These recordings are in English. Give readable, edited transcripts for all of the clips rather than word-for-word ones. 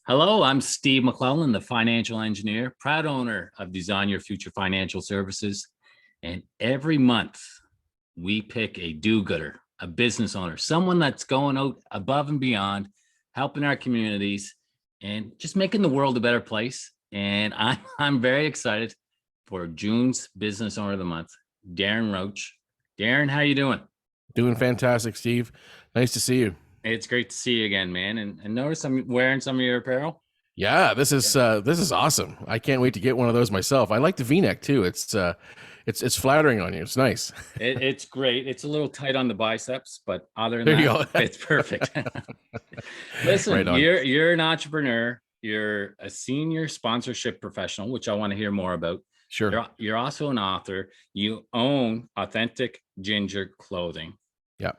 Hello, I'm Steve McClellan, the financial engineer, proud owner of Design Your Future Financial Services. And every month we pick a do-gooder, a business owner, someone that's going out above and beyond, helping our communities and just making the world a better place. And I'm very excited for June's Business Owner of the Month, Darin Roche. Darin, how you doing? Doing fantastic, Steve. Nice to see you. It's great to see you again, man. And notice I'm wearing some of your apparel. Yeah, this is awesome. I can't wait to get one of those myself. I like the V-neck too. It's flattering on you. It's nice. It's great. It's a little tight on the biceps, but other than There you that, go. it's perfect. Listen, Right on. you're an entrepreneur. You're a senior sponsorship professional, which I want to hear more about. Sure. You're also an author. You own Authentic Ginger Clothing. Yeah.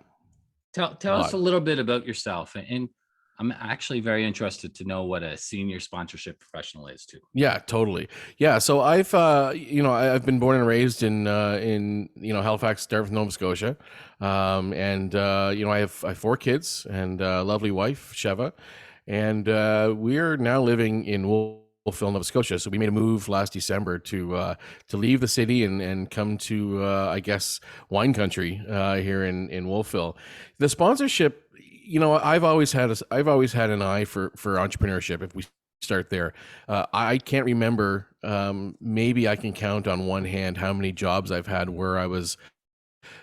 Tell us a little bit about yourself, and I'm actually very interested to know what a senior sponsorship professional is too. Yeah, totally. Yeah, so I've been born and raised in Halifax, Dartmouth, Nova Scotia, and I have four kids and a lovely wife, Sheva, and we're now living in Wolfville, Nova Scotia. So we made a move last December to leave the city and come to I guess wine country here in Wolfville. The sponsorship, I've always had an eye for entrepreneurship. If we start there, I can't remember. Maybe I can count on one hand how many jobs I've had where I was,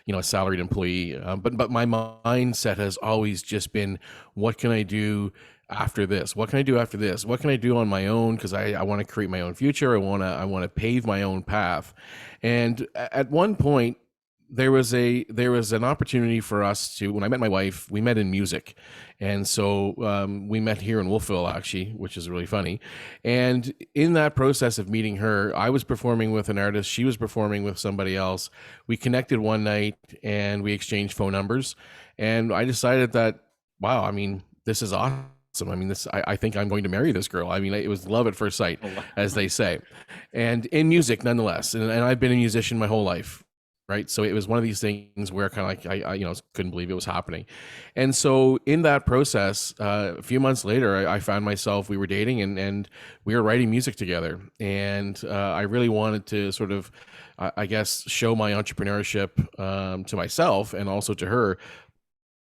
a salaried employee. But my mindset has always just been, what can I do after this? What can I do after this? What can I do on my own? Because I want to create my own future. I want to pave my own path. And at one point, there was an opportunity for us to, when I met my wife, we met in music. And so we met here in Wolfville, actually, which is really funny. And in that process of meeting her, I was performing with an artist. She was performing with somebody else. We connected one night and we exchanged phone numbers. And I decided that, wow, I mean, this is awesome. I mean, I think I'm going to marry this girl. I mean, it was love at first sight, as they say. And in music, nonetheless. And I've been a musician my whole life. Right. So it was one of these things where kind of like I couldn't believe it was happening. And so in that process, a few months later, I found myself, we were dating and we were writing music together. And I really wanted to sort of, I guess, show my entrepreneurship to myself and also to her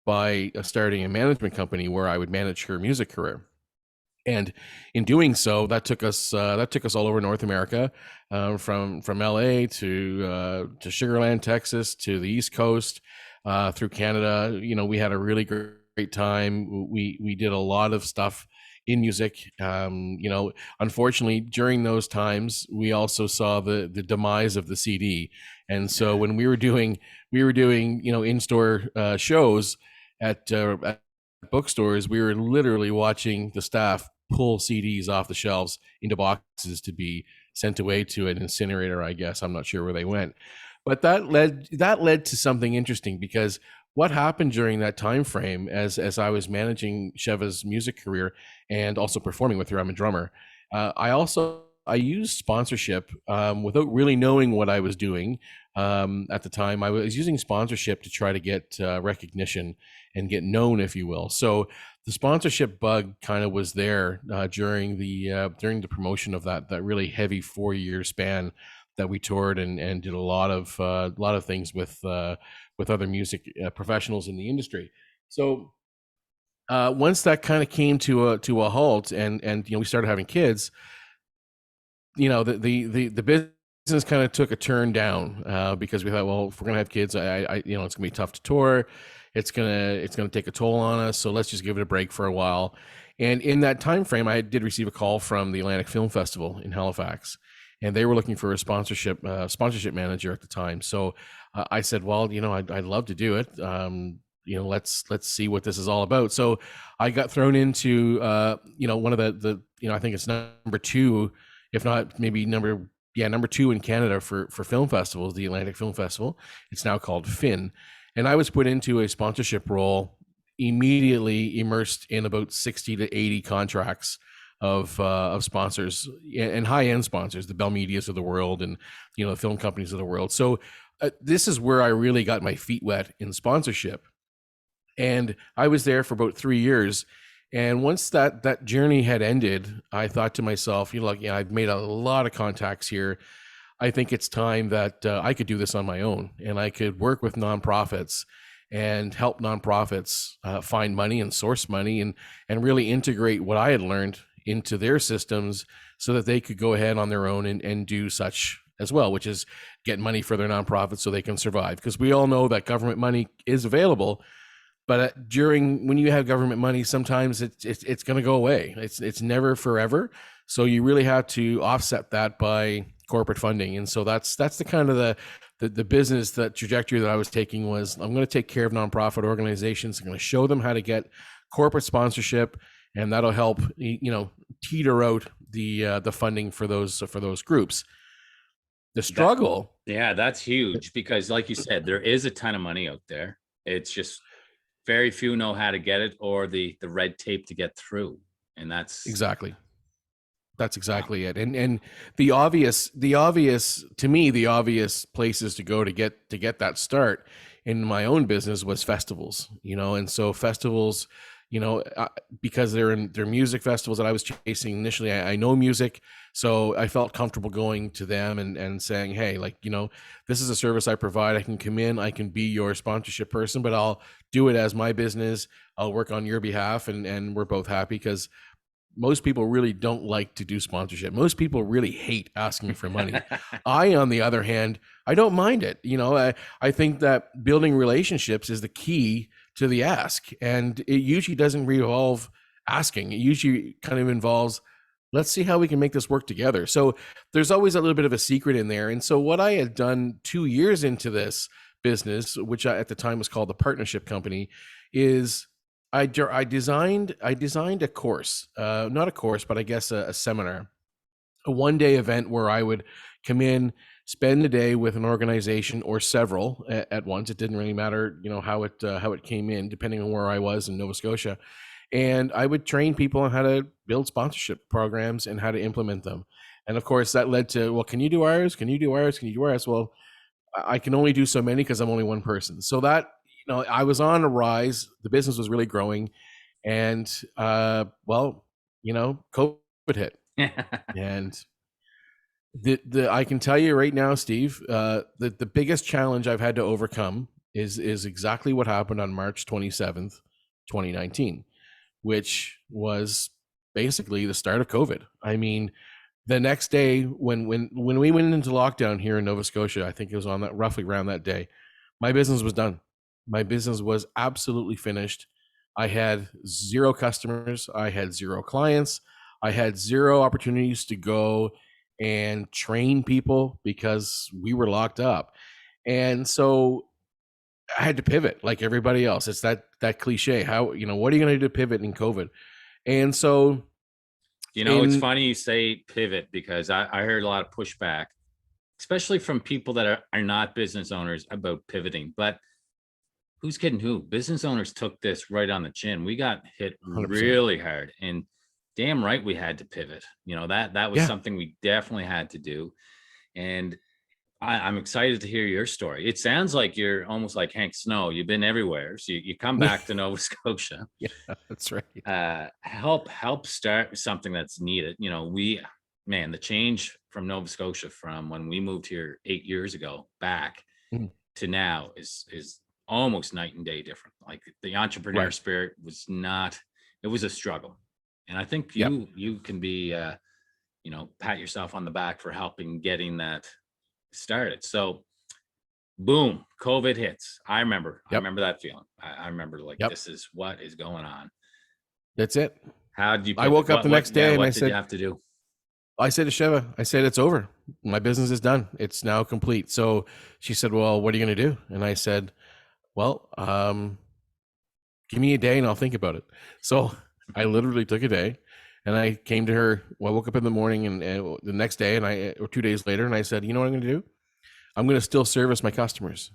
by starting a management company where I would manage her music career. And in doing so, that took us all over North America, from LA to Sugar Land, Texas, to the East Coast, through Canada. We had a really great time. We did a lot of stuff in music. Unfortunately, during those times, we also saw the demise of the CD. And so when we were doing in-store shows at bookstores, we were literally watching the staff pull CDs off the shelves into boxes to be sent away to an incinerator, I guess. I'm not sure where they went. But that led to something interesting, because what happened during that time frame, as I was managing Sheva's music career and also performing with her, I'm a drummer. I used sponsorship without really knowing what I was doing. At the time, I was using sponsorship to try to get recognition and get known, if you will. So the sponsorship bug kind of was there during the promotion of that really heavy 4-year span that we toured and did a lot of things with other music professionals in the industry. So once that kind of came to a halt, and we started having kids, the business kind of took a turn down because we thought, well, if we're gonna have kids, it's gonna be tough to tour. It's gonna take a toll on us. So let's just give it a break for a while. And in that time frame, I did receive a call from the Atlantic Film Festival in Halifax, and they were looking for a sponsorship manager at the time. So I said, well, I'd love to do it. Let's see what this is all about. So I got thrown into one of the I think it's number 2, if not maybe number 2 in Canada for film festivals, the Atlantic Film Festival. It's now called FIN. And I was put into a sponsorship role, immediately immersed in about 60 to 80 contracts of sponsors and high-end sponsors, the Bell Medias of the world and the film companies of the world. So this is where I really got my feet wet in sponsorship. And I was there for about 3 years. And once that journey had ended, I thought to myself, you know, like, yeah, I've made a lot of contacts here. I think it's time that I could do this on my own, and I could work with nonprofits and help nonprofits find money and source money, and really integrate what I had learned into their systems so that they could go ahead on their own and do such as well, which is get money for their nonprofits so they can survive. Because we all know that government money is available, but during when you have government money, sometimes it's going to go away. It's never forever. So you really have to offset that by corporate funding. And so that's the kind of the business, that trajectory that I was taking was, I'm going to take care of nonprofit organizations. I'm going to show them how to get corporate sponsorship, and that'll help, you know, teeter out the funding for those groups. The struggle. Yeah, that's huge, because like you said, there is a ton of money out there. It's just very few know how to get it, or the red tape to get through. And that's Exactly. That's wow. exactly it. And the obvious to me, the obvious places to go to get that start in my own business was festivals, you know. And so festivals, you know, because they're music festivals that I was chasing initially. I know music, so I felt comfortable going to them and saying, hey, like, you know, this is a service I provide. I can come in, I can be your sponsorship person, but I'll do it as my business. I'll work on your behalf, and we're both happy, because most people really don't like to do sponsorship. Most people really hate asking for money. I, on the other hand, I don't mind it. You know, I think that building relationships is the key to the ask. And it usually doesn't revolve asking. It usually kind of involves, let's see how we can make this work together. So there's always a little bit of a secret in there. And so what I had done 2 years into this business, which at the time was called the partnership company, is I designed a course, not a course, but I guess a seminar, a 1-day event where I would come in, spend a day with an organization or several at once. It didn't really matter, you know, how it came in, depending on where I was in Nova Scotia. And I would train people on how to build sponsorship programs and how to implement them. And of course, that led to, well, can you do ours? Can you do ours? Can you do ours? Well, I can only do so many because I'm only one person. So that, you know, I was on a rise. The business was really growing, and well, you know, COVID hit, and the I can tell you right now, Steve, the biggest challenge I've had to overcome is exactly what happened on March 27th, 2019, which was basically the start of COVID. I mean, the next day when we went into lockdown here in Nova Scotia, I think it was on that roughly around that day, my business was done. My business was absolutely finished. I had 0 customers. I had 0 clients. I had 0 opportunities to go and train people because we were locked up. And so I had to pivot like everybody else. It's that cliche. How, you know, what are you going to do to pivot in COVID? And so You know, it's funny you say pivot, because I heard a lot of pushback, especially from people that are not business owners, about pivoting. But who's kidding who? Business owners took this right on the chin. We got hit 100%. really hard, and damn right we had to pivot. You know, that was Yeah. something we definitely had to do. And I'm excited to hear your story. It sounds like you're almost like Hank Snow. You've been everywhere. So you come back to Nova Scotia, Yeah, that's right. help start something that's needed. You know, man, the change from Nova Scotia from when we moved here 8 years ago back Mhm. to now is almost night and day different. Like, the entrepreneur Right. spirit was not, it was a struggle. And I think Yep. you can be you know, pat yourself on the back for helping getting that started. So boom, COVID hits. I Yep. remember that feeling. I remember, like, Yep. this is what is going on. That's it. How did you I pivot? woke up the next Yeah, day and what did you have to do? I said to Sheva, I said, it's over. My business is done. It's now complete. So she said, well, what are you going to do? And I said, well, give me a day and I'll think about it. So I literally took a day and I came to her. Well, I woke up in the morning and the next day or 2 days later, and I said, you know what I'm going to do? I'm going to still service my customers,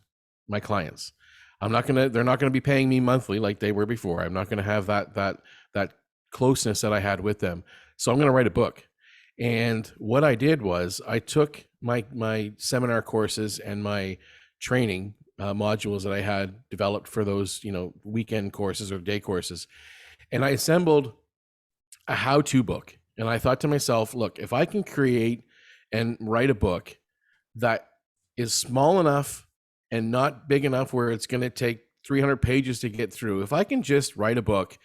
my clients. They're not going to be paying me monthly like they were before. I'm not going to have that closeness that I had with them. So I'm going to write a book. And what I did was I took my seminar courses and my training modules that I had developed for those, you know, weekend courses or day courses. And I assembled a how-to book. And I thought to myself, look, if I can create and write a book that is small enough and not big enough where it's going to take 300 pages to get through, if I can just write a book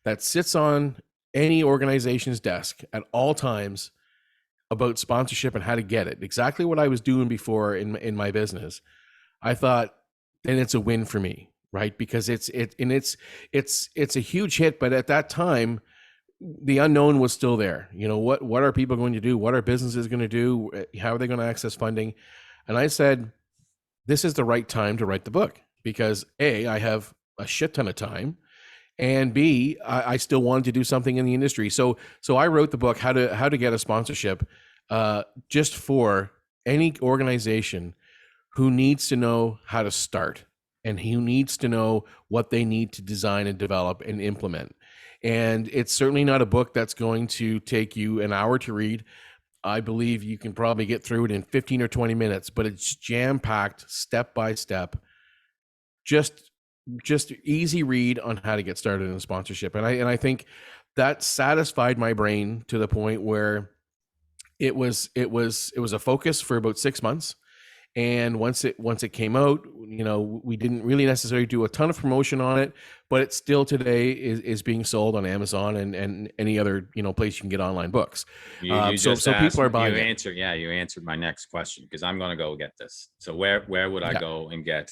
that sits on any organization's desk at all times about sponsorship and how to get it, exactly what I was doing before in my business, I thought, then it's a win for me, right? Because it's a huge hit, but at that time, the unknown was still there. You know, what are people going to do? What are businesses going to do? How are they going to access funding? And I said, this is the right time to write the book because A, I have a shit ton of time, and B, I still wanted to do something in the industry. So I wrote the book, how to get a sponsorship, just for any organization who needs to know how to start and who needs to know what they need to design and develop and implement. And it's certainly not a book that's going to take you an hour to read. I believe you can probably get through it in 15 or 20 minutes, but it's jam-packed, step by step, just easy read on how to get started in sponsorship. And I think that satisfied my brain to the point where it was a focus for about 6 months. And once it came out, you know, we didn't really necessarily do a ton of promotion on it, but it still today is being sold on Amazon and any other, you know, place you can get online books. So people are buying it. You answered my next question because I'm going to go get this. So where would I go and get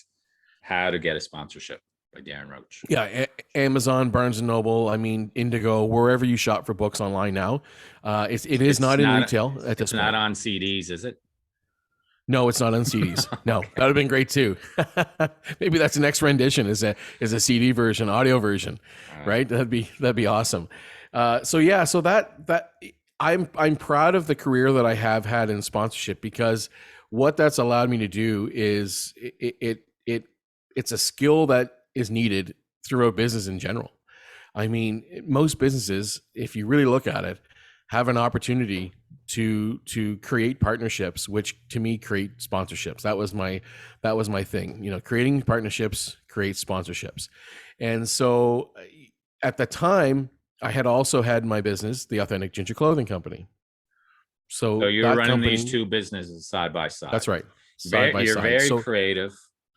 How to Get a Sponsorship by Darin Roche? Yeah, Amazon, Barnes and Noble, I mean, Indigo, wherever you shop for books online now. It's not in retail at this point. It's not on CDs, is it? No, it's not on CDs. No, that would have been great too. Maybe that's the next rendition is a CD version, audio version, right? That'd be awesome. So that I'm proud of the career that I have had in sponsorship because what that's allowed me to do is it's a skill that is needed throughout business in general. I mean, most businesses, if you really look at it, have an opportunity to create partnerships, which to me create sponsorships. That was my thing. You know, creating partnerships creates sponsorships. And so at the time, I had also had my business, the Authentic Ginger Clothing Company. So you're running these two businesses side by side. That's right. You're very creative.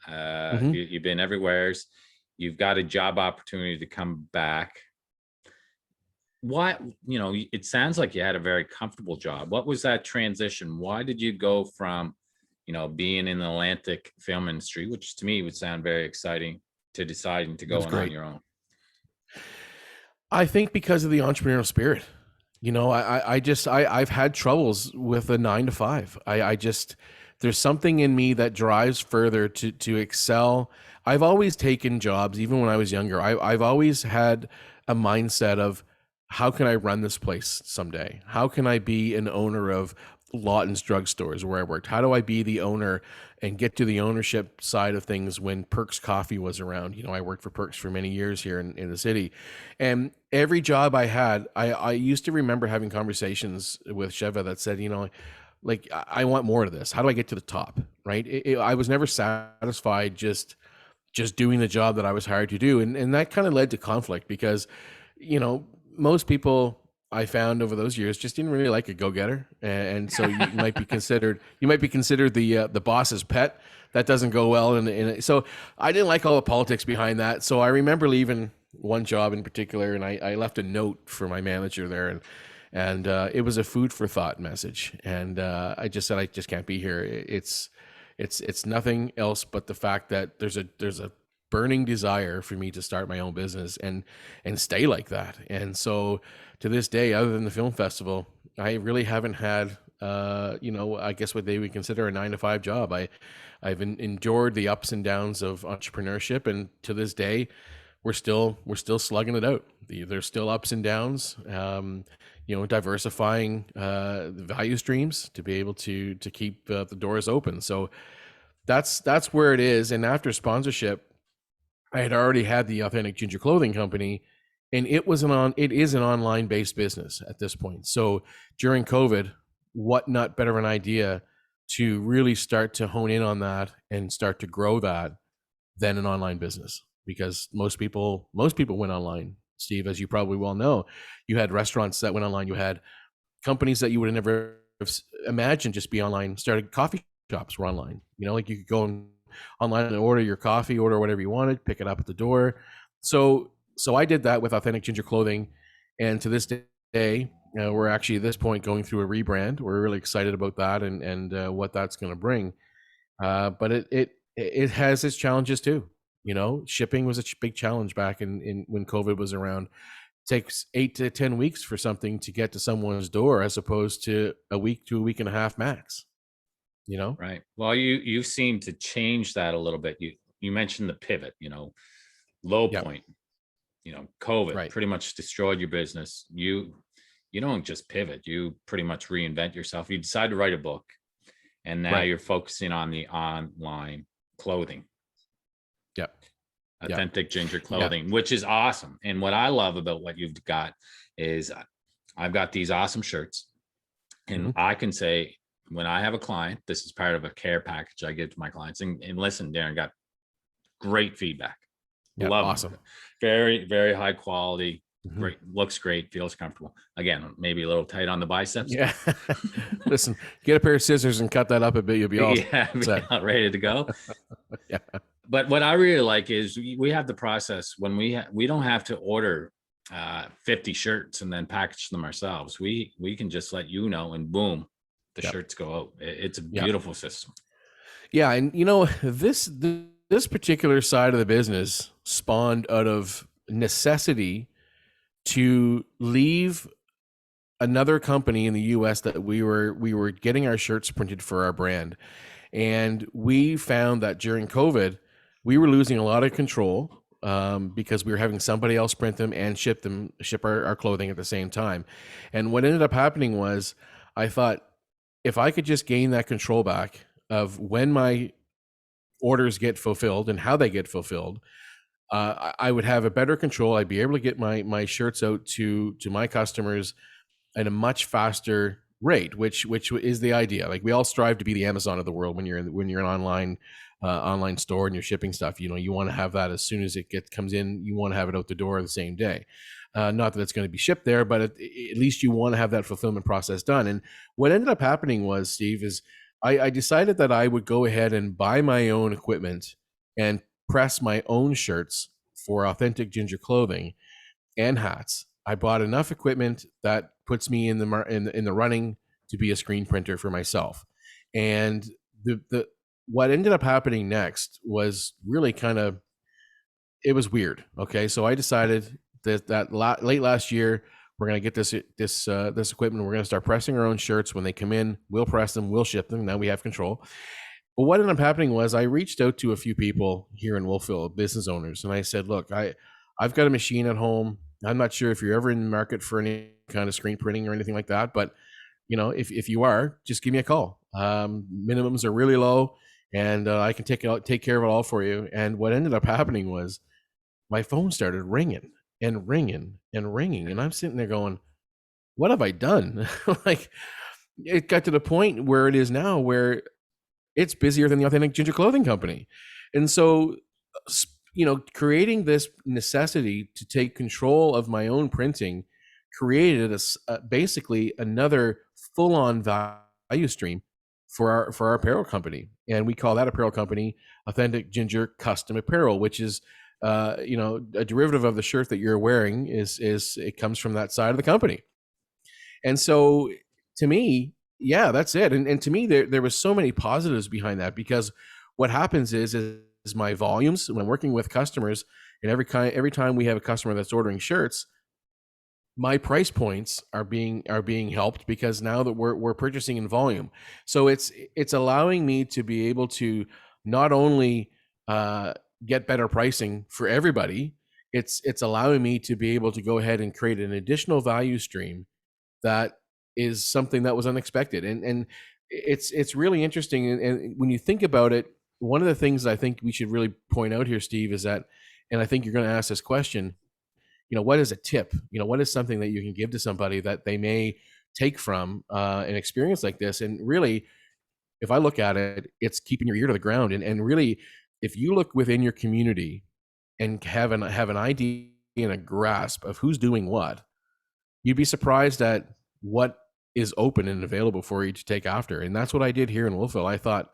You've been everywhere. You've got a job opportunity to come back. Why, you know, it sounds like you had a very comfortable job. What was that transition? Why did you go from, you know, being in the Atlantic film industry, which to me would sound very exciting, to deciding to go on your own? I think because of the entrepreneurial spirit. You know, I've had troubles with a 9 to 5. There's something in me that drives further to excel. I've always taken jobs, even when I was younger. I've always had a mindset of, how can I run this place someday? How can I be an owner of Lawton's drugstores where I worked? How do I be the owner and get to the ownership side of things when Perks Coffee was around? You know, I worked for Perks for many years here in the city. And every job I had, I used to remember having conversations with Sheva that said, you know, like, I want more of this. How do I get to the top, right? I was never satisfied just doing the job that I was hired to do. And that kind of led to conflict because, you know, most people I found over those years just didn't really like a go-getter, and so you might be considered the boss's pet. That doesn't go well, and so I didn't like all the politics behind that. So I remember leaving one job in particular, and I left a note for my manager there, and it was a food for thought message, and I just said, I just can't be here. It's nothing else but the fact that there's a burning desire for me to start my own business and stay like that. And so to this day, other than the film festival, I really haven't had, you know, I guess what they would consider a 9 to 5 job. I've endured the ups and downs of entrepreneurship. And to this day, we're still slugging it out. There's still ups and downs, you know, diversifying the value streams to be able to keep the doors open. So that's where it is. And after sponsorship, I had already had the Authentic Ginger Clothing Company, and it is an online based business at this point. So during COVID, what not better of an idea to really start to hone in on that and start to grow that than an online business, because most people went online. Steve, as you probably well know. You had restaurants that went online. You had companies that you would have never imagined just be online. Started coffee shops were online. Like you could go online and order your coffee, order whatever you wanted, pick it up at the door. So I did that with Authentic Ginger Clothing, and to this day, we're actually at this point going through a rebrand. We're really excited about that and what that's going to bring. But it has its challenges too. Shipping was a big challenge back in when COVID was around. It takes 8 to 10 weeks for something to get to someone's door, as opposed to a week to a week and a half max. Right. Well, you seem to change that a little bit. You mentioned the pivot, low Yep. point, COVID Right. pretty much destroyed your business. You don't just pivot, you pretty much reinvent yourself. You decide to write a book, and now Right. you're focusing on the online clothing. Yep. Authentic Ginger Yeah. Clothing, which is awesome. And what I love about what you've got is I've got these awesome shirts, and Mhm. I can say, when I have a client, this is part of a care package I give to my clients. And listen, Darin, got great feedback. Yep. Love Awesome. them. Very, very high quality. Mhm. Great. Looks great. Feels comfortable. Again, maybe a little tight on the biceps. Yeah. Listen, get a pair of scissors and cut that up a bit. You'll be all Yeah, set. ready to go. Yeah. But what I really like is we have the process when we don't have to order 50 shirts and then package them ourselves. We can just let you know, and boom, the Yep. shirts go out. It's a Yep. beautiful system. Yeah, and this particular side of the business spawned out of necessity to leave another company in the US that we were getting our shirts printed for our brand. And we found that during COVID, we were losing a lot of control, because we were having somebody else print them and ship our clothing at the same time. And what ended up happening was, I thought, if I could just gain that control back of when my orders get fulfilled and how they get fulfilled, I would have a better control. I'd be able to get my shirts out to my customers at a much faster rate, which is the idea. Like, we all strive to be the Amazon of the world when you're an online store and you're shipping stuff. You want to have that as soon as it comes in. You want to have it out the door the same day. Not that it's going to be shipped there, but at least you want to have that fulfillment process done. And what ended up happening was, Steve, is I decided that I would go ahead and buy my own equipment and press my own shirts for Authentic Ginger Clothing and hats. I bought enough equipment that puts me in the running to be a screen printer for myself. And the what ended up happening next was really it was weird. Okay, so I decided that late last year, we're going to get this equipment. We're going to start pressing our own shirts. When they come in, we'll press them, we'll ship them. Now we have control. But what ended up happening was, I reached out to a few people here in Wolfville, business owners, and I said, look, I've got a machine at home. I'm not sure if you're ever in the market for any kind of screen printing or anything like that, but if you are, just give me a call. Minimums are really low, and I can take care of it all for you. And what ended up happening was, my phone started ringing and ringing and ringing, and I'm sitting there going, what have I done? Like, it got to the point where it is now, where it's busier than the Authentic Ginger Clothing Company. And so, creating this necessity to take control of my own printing created basically another full-on value stream for our apparel company. And we call that apparel company Authentic Ginger Custom Apparel, which is a derivative of the shirt that you're wearing. Is it comes from that side of the company. And so, to me, yeah, that's it. And to me, there was so many positives behind that, because what happens is my volumes when I'm working with customers, and every time we have a customer that's ordering shirts, my price points are being helped, because now that we're purchasing in volume. So it's allowing me to be able to not only get better pricing for everybody, it's allowing me to be able to go ahead and create an additional value stream that is something that was unexpected. And it's really interesting. And when you think about it, one of the things that I think we should really point out here, Steve, is that, and I think you're going to ask this question, what is a tip? What is something that you can give to somebody that they may take from an experience like this? And really, if I look at it, it's keeping your ear to the ground. And really, if you look within your community and have an idea in a grasp of who's doing what, you'd be surprised at what is open and available for you to take after. And that's what I did here in Wolfville. I thought,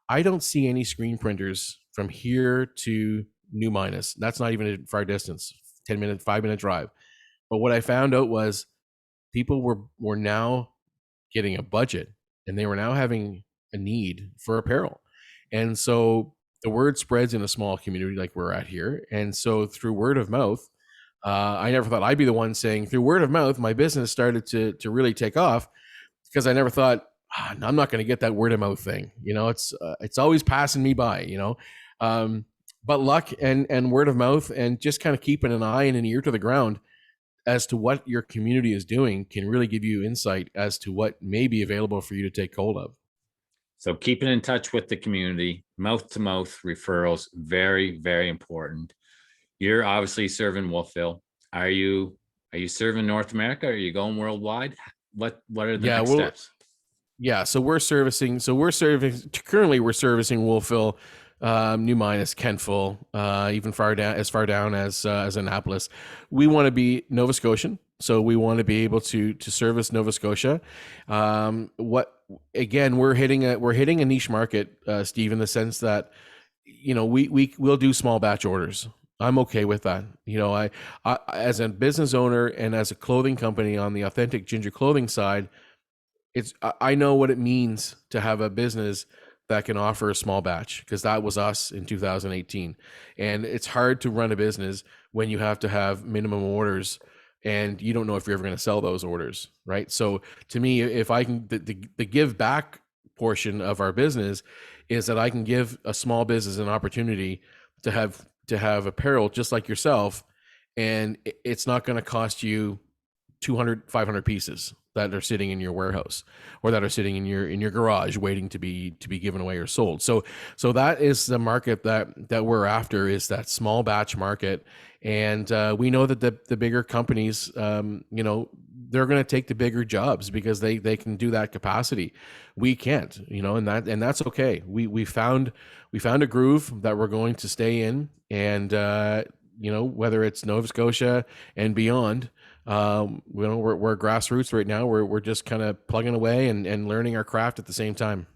I don't see any screen printers from here to New Minas. That's not even a far distance, 10-minute, 5-minute drive. But what I found out was people were now getting a budget, and they were now having a need for apparel. And so the word spreads in a small community like we're at here. And so through word of mouth, I never thought I'd be the one saying, through word of mouth, my business started to really take off, because I never thought, I'm not going to get that word of mouth thing. It's always passing me by, but luck and word of mouth, and just kind of keeping an eye and an ear to the ground as to what your community is doing, can really give you insight as to what may be available for you to take hold of. So keeping in touch with the community, mouth to mouth referrals, very, very important. You're obviously serving Wolfville. Are you serving North America? Are you going worldwide? What are the next steps? Yeah, so currently we're servicing Wolfville, New Minas, Kentville, even far down as Annapolis. We want to be Nova Scotian, so we want to be able to service Nova Scotia. We're hitting a niche market, Steve, in the sense that we'll do small batch orders. I'm okay with that. I as a business owner and as a clothing company on the Authentic Ginger clothing side, I know what it means to have a business that can offer a small batch, because that was us in 2018. And it's hard to run a business when you have to have minimum orders and you don't know if you're ever going to sell those orders, right? So to me, if I can, the give back portion of our business is that I can give a small business an opportunity to have apparel just like yourself, and it's not going to cost you 200, 500 pieces that are sitting in your warehouse or that are sitting in your garage waiting to be given away or sold. So that is the market that we're after, is that small batch market. And we know that the bigger companies, they're going to take the bigger jobs because they can do that capacity. We can't, and that's okay. We found a groove that we're going to stay in, and whether it's Nova Scotia and beyond, we're grassroots right now. We're just kind of plugging away and learning our craft at the same time.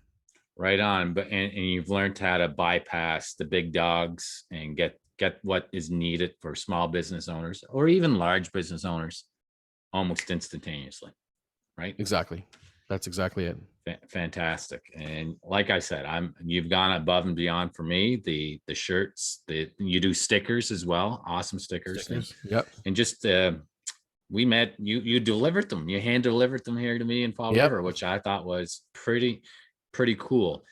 Right on. But and you've learned how to bypass the big dogs and get what is needed for small business owners or even large business owners almost instantaneously, right? Exactly. That's exactly it. Fantastic. And like I said, you've gone above and beyond for me. The shirts, you do stickers as well. Awesome stickers. Yep. And just we met, you delivered them, you hand delivered them here to me in Fall River, which I thought was pretty cool.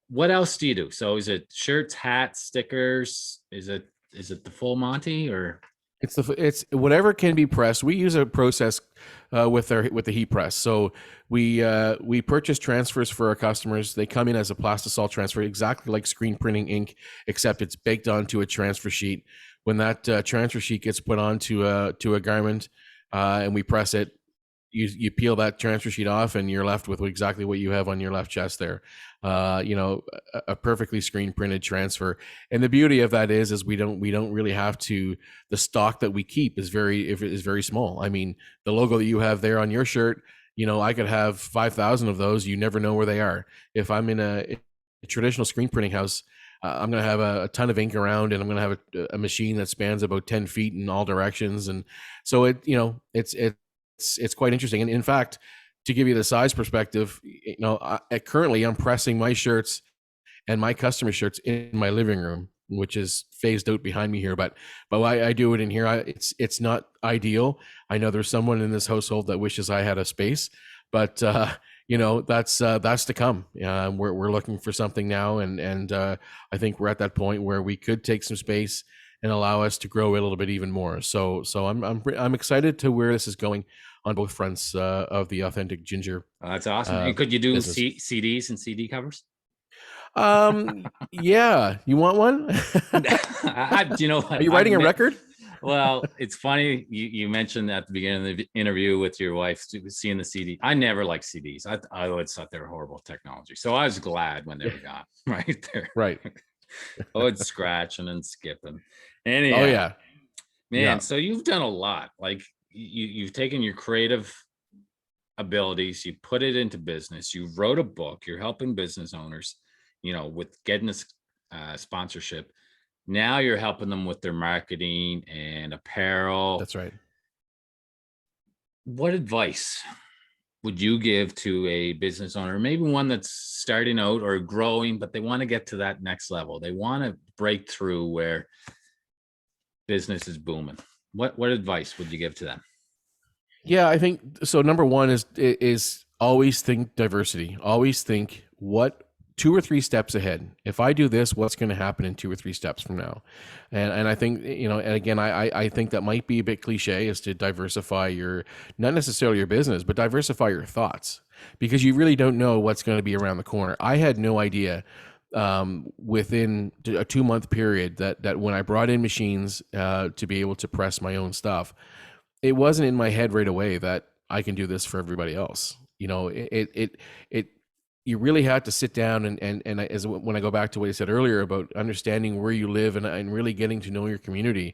What else do you do? So is it shirts, hats, stickers? Is it the full Monty, or? It's whatever can be pressed. We use a process with the heat press. So we purchase transfers for our customers. They come in as a plastisol transfer, exactly like screen printing ink, except it's baked onto a transfer sheet. When that transfer sheet gets put onto a garment, and we press it, you peel that transfer sheet off, and you're left with exactly what you have on your left chest there. A perfectly screen printed transfer. And the beauty of that is we don't really have to. The stock that we keep is very small. I mean, the logo that you have there on your shirt, I could have 5,000 of those. You never know where they are. If I'm in a traditional screen printing house, I'm going to have a ton of ink around, and I'm going to have a machine that spans about 10 feet in all directions. And so it's quite interesting. And in fact, to give you the size perspective, currently I'm pressing my shirts and my customer shirts in my living room, which is phased out behind me here. But I do it in here. It's not ideal. I know there's someone in this household that wishes I had a space, but that's to come. We're looking for something now, and I think we're at that point where we could take some space and allow us to grow a little bit even more. So I'm excited to where this is going on both fronts of the Authentic Ginger. That's awesome. And could you do CDs and CD covers? Yeah. You want one? You know what? Are you writing a record? Well, it's funny you mentioned at the beginning of the interview with your wife seeing the CD. I never liked CDs. I always thought they were horrible technology. So I was glad when they were gone. Right there. Right. Oh, it's scratching and skipping. Anyhow, oh yeah. Man, so you've done a lot. Like you've taken your creative abilities, you put it into business, you wrote a book, you're helping business owners, with getting this sponsorship. Now you're helping them with their marketing and apparel. That's right. What advice would you give to a business owner, maybe one that's starting out or growing, but they want to get to that next level? They want to break through where business is booming. What advice would you give to them? Yeah, I think so. Number one is always think diversity. Always think what 2 or 3 steps ahead. If I do this, what's going to happen in 2 or 3 steps from now? And I think, and again, I think that might be a bit cliche, is to diversify your, not necessarily your business, but diversify your thoughts, because you really don't know what's going to be around the corner. I had no idea within a 2-month period that when I brought in machines to be able to press my own stuff, it wasn't in my head right away that I can do this for everybody else. It you really had to sit down and as when I go back to what I said earlier about understanding where you live and really getting to know your community,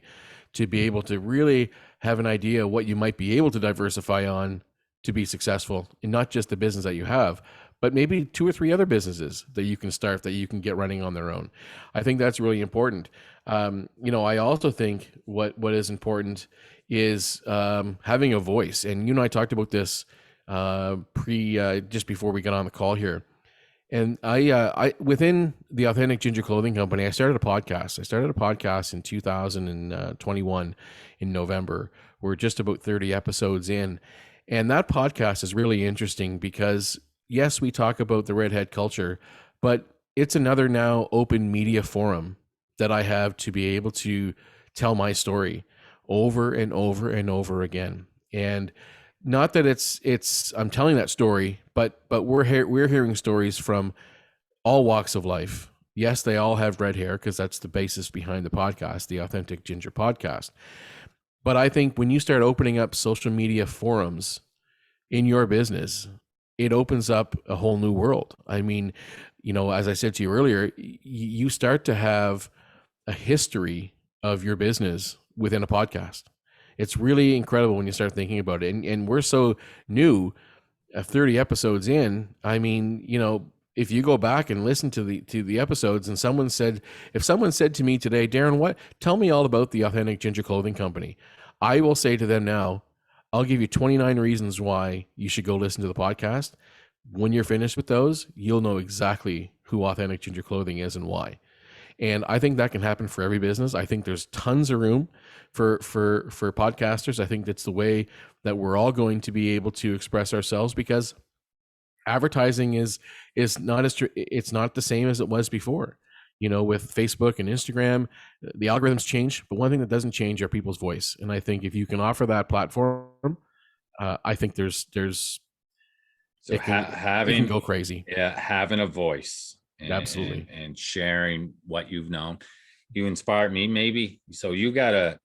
to be able to really have an idea what you might be able to diversify on to be successful in not just the business that you have, but maybe 2 or 3 other businesses that you can start, that you can get running on their own. I think that's really important. I also think what is important is having a voice. And you and I talked about this just before we got on the call here. And I within the Authentic Ginger Clothing Company, I started a podcast. I started a podcast in 2021 in November. We're just about 30 episodes in. And that podcast is really interesting because, yes, we talk about the redhead culture, but it's another now open media forum that I have to be able to tell my story over and over and over again. And not that it's I'm telling that story, but we're hearing stories from all walks of life. Yes, they all have red hair, because that's the basis behind the podcast, the Authentic Ginger podcast. But I think when you start opening up social media forums in your business, it opens up a whole new world. I mean, as I said to you earlier, you start to have a history of your business within a podcast. It's really incredible when you start thinking about it. And we're so new, 30 episodes in. I mean, if you go back and listen to the episodes, and if someone said to me today, Darin, tell me all about the Authentic Ginger Clothing Company, I will say to them now, I'll give you 29 reasons why you should go listen to the podcast. When you're finished with those, you'll know exactly who Authentic Ginger Clothing is and why. And I think that can happen for every business. I think there's tons of room for podcasters. I think that's the way that we're all going to be able to express ourselves, because advertising is not it's not the same as it was before. With Facebook and Instagram, the algorithms change, but one thing that doesn't change are people's voice. And I think if you can offer that platform, I think there's so it can go crazy. Yeah, having a voice. Absolutely. And sharing what you've known. You inspired me, maybe. So you got a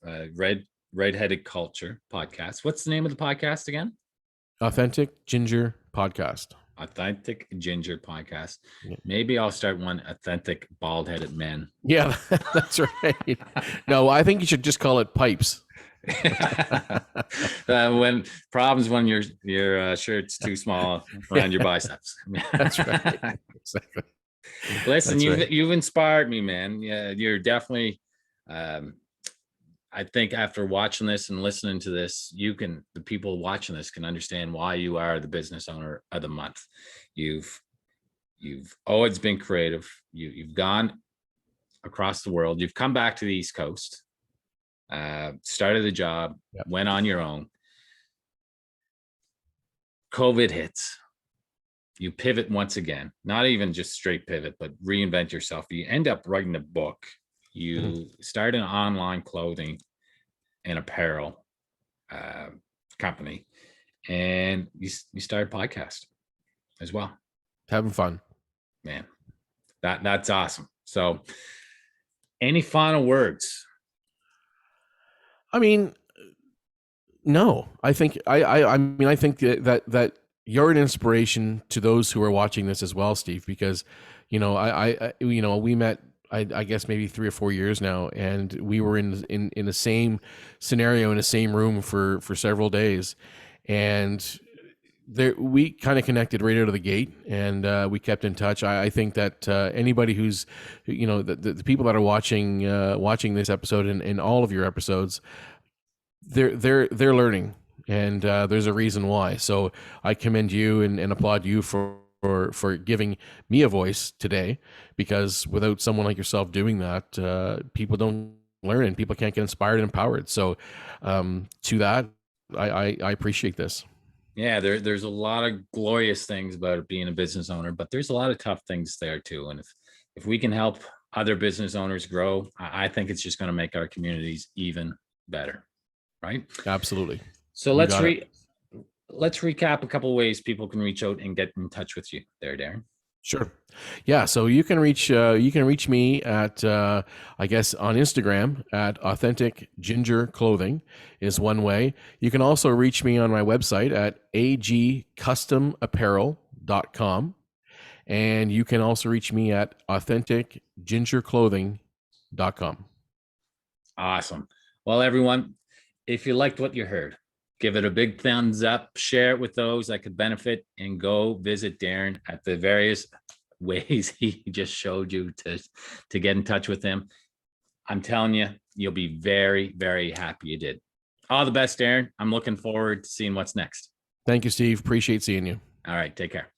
redheaded culture podcast. What's the name of the podcast again? Authentic Ginger Podcast. Authentic Ginger Podcast. Yeah. Maybe I'll start one, Authentic Bald-Headed Men. Yeah, that's right. No, I think you should just call it Pipes. When your shirt's too small around your biceps. That's right. Exactly. Listen, you've inspired me, man. Yeah, you're definitely. I think after watching this and listening to this, the people watching this can understand why you are the business owner of the month. You've always been creative. You've gone across the world. You've come back to the East Coast. Started a job. Yep. Went on your own. COVID hits. You pivot once again, not even just straight pivot, but reinvent yourself. You end up writing a book. You start an online clothing and apparel company, and you start a podcast as well. Having fun, man. That's awesome. So, any final words? I mean, no. I think I think that you're an inspiration to those who are watching this as well, Steve, because I we met, I guess maybe 3 or 4 years now, and we were in the same scenario in the same room for several days, and there we kind of connected right out of the gate, and we kept in touch. I think that anybody who's, the people that are watching this episode and all of your episodes, they're learning, and there's a reason why. So I commend you and applaud you for giving me a voice today, because without someone like yourself doing that, people don't learn and people can't get inspired and empowered. So to that, I appreciate this. Yeah, there's a lot of glorious things about it being a business owner, but there's a lot of tough things there too. And if we can help other business owners grow, I think it's just going to make our communities even better, right? Absolutely. So You got it. let's recap a couple of ways people can reach out and get in touch with you there, Darin. Sure. Yeah. So you can reach me at I guess on Instagram at Authentic Ginger Clothing is one way. You can also reach me on my website at agcustomapparel.com, and you can also reach me at authenticgingerclothing.com. Awesome. Well, everyone, if you liked what you heard, give it a big thumbs up, share it with those that could benefit, and go visit Darin at the various ways he just showed you to get in touch with him. I'm telling you, you'll be very, very happy you did. All the best, Darin. I'm looking forward to seeing what's next. Thank you, Steve. Appreciate seeing you. All right. Take care.